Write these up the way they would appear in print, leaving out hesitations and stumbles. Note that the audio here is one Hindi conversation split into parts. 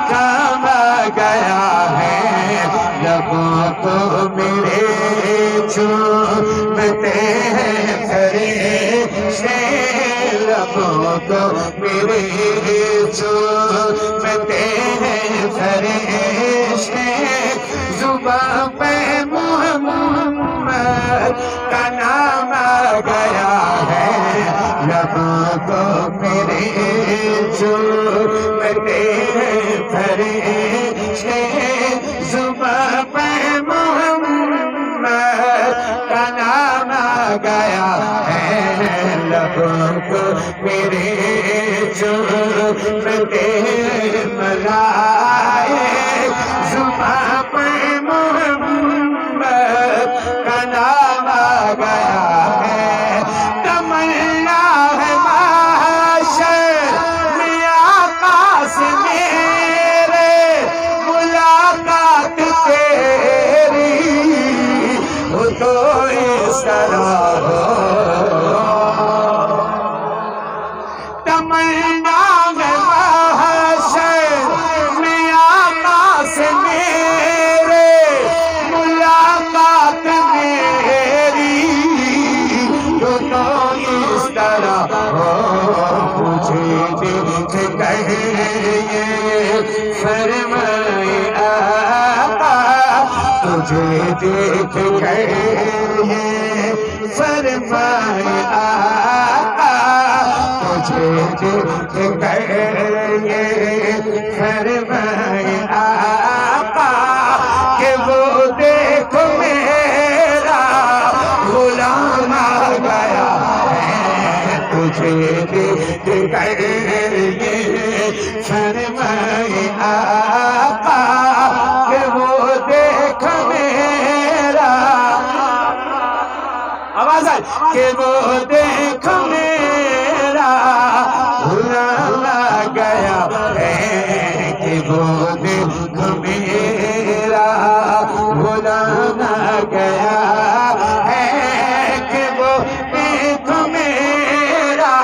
काम गया है। लबों को मेरे चूमते हैं फरिश्ते, लबों को मेरे चूमते हैं फरिश्ते। जुबां पे मोहम्मद का नाम गया है। लबों को मेरे चूमते हैं फरिश्ते, जुबां पे मोहम्मद का नाम गया है। लबों को मेरे चूमते मलाइक, जुबां पे मोहम्मद का नाम गया है। तमन्ना है माशर में आका से मेरे, मुलाकात तेरी हो तो इस तरह हो। तमन्ना है माशर में आका से मेरे, मुलाकात मेरी हो तो इस तरह हो। मुझे देख कर ये फरमाए आका, तुझे देख कर ये फरमाए आका, तुझे देख कर ये फरमाए आका, कि वो देखो मेरा गुलाम आ गया है। तुझे देख कर ये फरमाए आका, कि वो देख मेरा, आवाज आए, कि वो देख मेरा गुलाम आ गया है। कि वो देख मेरा गुलाम आ गया है। कि वो देख मेरा।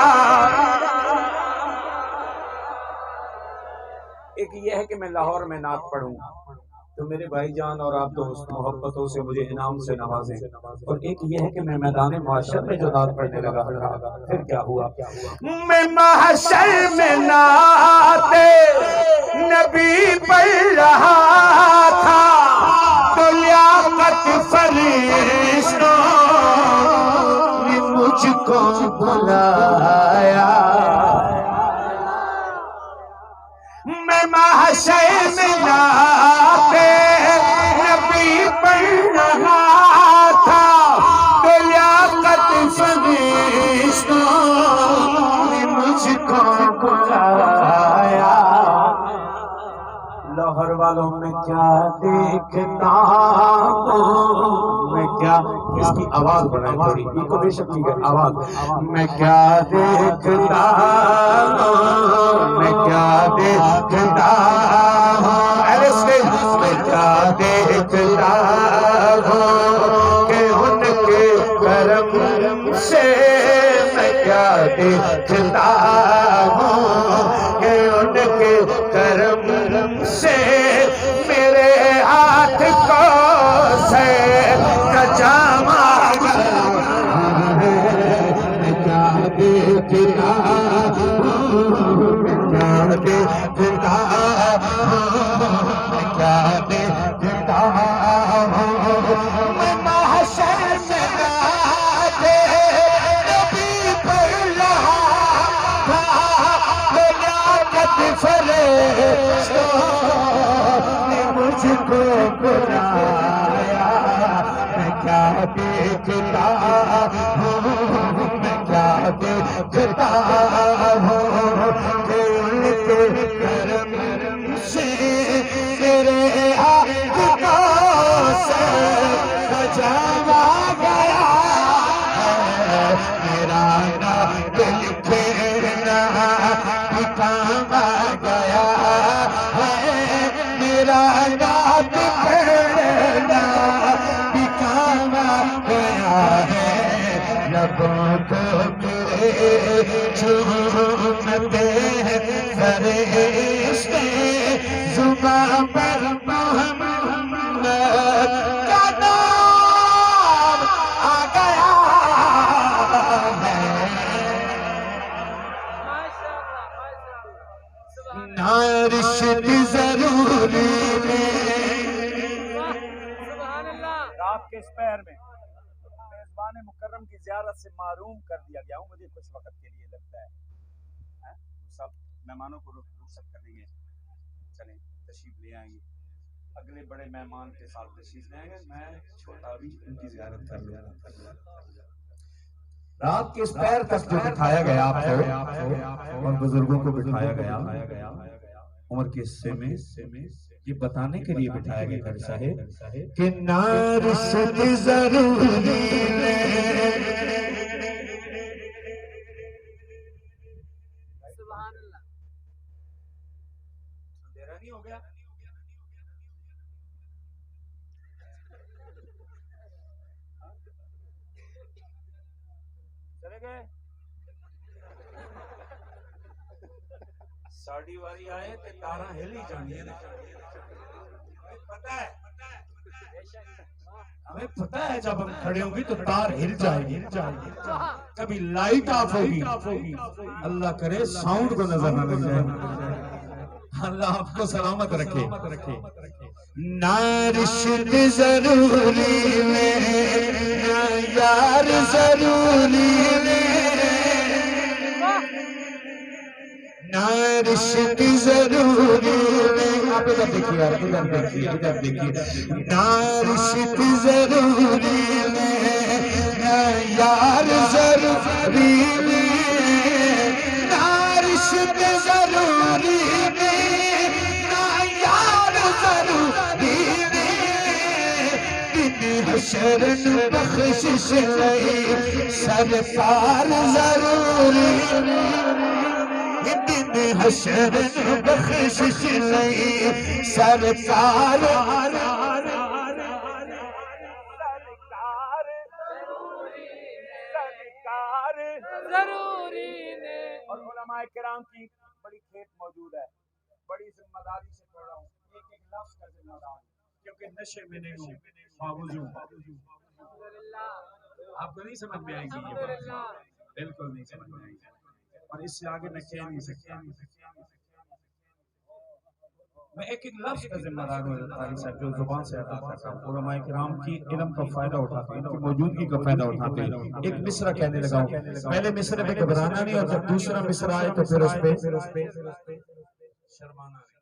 एक ये है कि मैं लाहौर में नात पढ़ूं तो मेरे भाईजान और आप दोस्त मोहब्बतों से मुझे इनाम से नवाजें, और एक ये है कि मैं मैदान महशर में जो नात पढ़ने लगा था, फिर क्या हुआ? मैं महशर में नाते नबी पढ़ रहा था, तो लियाकत फरिश्तों ने मुझको बुलाया। मैं महशर में नाते नबी पढ़ रहा था, तो लियाकत फरिश्तों ने मुझको बुलाया। लाहौर वालों में क्या देखता हूँ मैं, क्या इसकी आवाज बनाए थोड़ी, इको बेशक ठीक है आवाज। मैं क्या देखता हूँ, मैं क्या देखता हूँ, मैं क्या देखता हूँ कि उनके करम से, मैं क्या देखता हूँ कि उनके करम से मेरे हाथ को से कजामा। मैं क्या देखता हूँ, मैं क्या देखता हूँ, मैं क्या देखता हूँ। मैं महशर में नाते नबी पढ़ रहा था, लियाकत फरिश्तों ने मुझको बुलाया। मैं क्या देखता हूँ, मैं क्या देखता हूँ कि उनके करम से मेरे हाथों से सजावा गया है। मेरा नाम लिखना काम गया है, मेरा नाम पढ़ना काम गया है। लबों को मेरे चूमते हैं फरिश्ते, पर मोहम्मद का नाम आ गया है। ना रिश्त जरूरी रात के इस पहर में मेजबान मुकर्रम की ज़ियारत से मारूम कर दिया गया हूँ। मुझे कुछ वक्त के लिए लगता है सब मेहमानों को रुखसत कर देंगे। चलें तशरीफ ले आएंगे, अगले बड़े मेहमान के साथ तशरीफ ले आएंगे। मैं छोटा भी उनकी ज़ियारत कर लूँगा। रात के इस पैर तक जो बिठाया गया आपको और बुजुर्गों को बिठाया गया उम्र के हिस्से में ये बताने के लिए बिठाया गया घर साहेब कि ना रिश्त जरूरी अंधेरा नहीं हो गया। चले गए साड़ी वारी आए ते तारा हिल ही जानी है। पता है हमें पता है जब हम खड़े होंगे तो तार हिल जाएगी कभी लाइट ऑफ होगी अल्लाह करे साउंड को नजर न लग जाए। अल्लाह आपको सलामत रखे। ना रिश्त जरूरी में ना यार जरूरी में ना रिश्त जरूरी में। आप इधर देखिए यार, इधर देखिए ना रिश्त जरूरी में ना यार जरूरी में ना रिश्त जरूरी में ना यार जरूरी में दिन हशरन बख्शिश लई सरकार जरूरी दिन हशरन बख्शिश लई सरकार जरूरी ने। और उलमाए किराम की बड़ी खेत मौजूद है, बड़ी जिम्मेदारी से बोल रहा हूँ। एक एक लफ्ज का जिम्मेदार, क्योंकि नशे में नहीं हूँ, बावजूद आपको नहीं समझ में आएगी ये बात, बिल्कुल नहीं समझ में आएगी। और इससे आगे मैं कह नहीं सकता। मैं एक एक लफ्ज का जिम्मेदार हूँ जो जुबान से अदा करता हूँ। उलमाए किराम की इल्म का फायदा उठाते हैं, इनकी मौजूदगी का फायदा उठाते हैं। एक मिसरा कहने लगा हूँ, पहले मिसरे में घबराना नहीं और जब दूसरा मिसरा आए तो फिर उस पे शर्माना नहीं।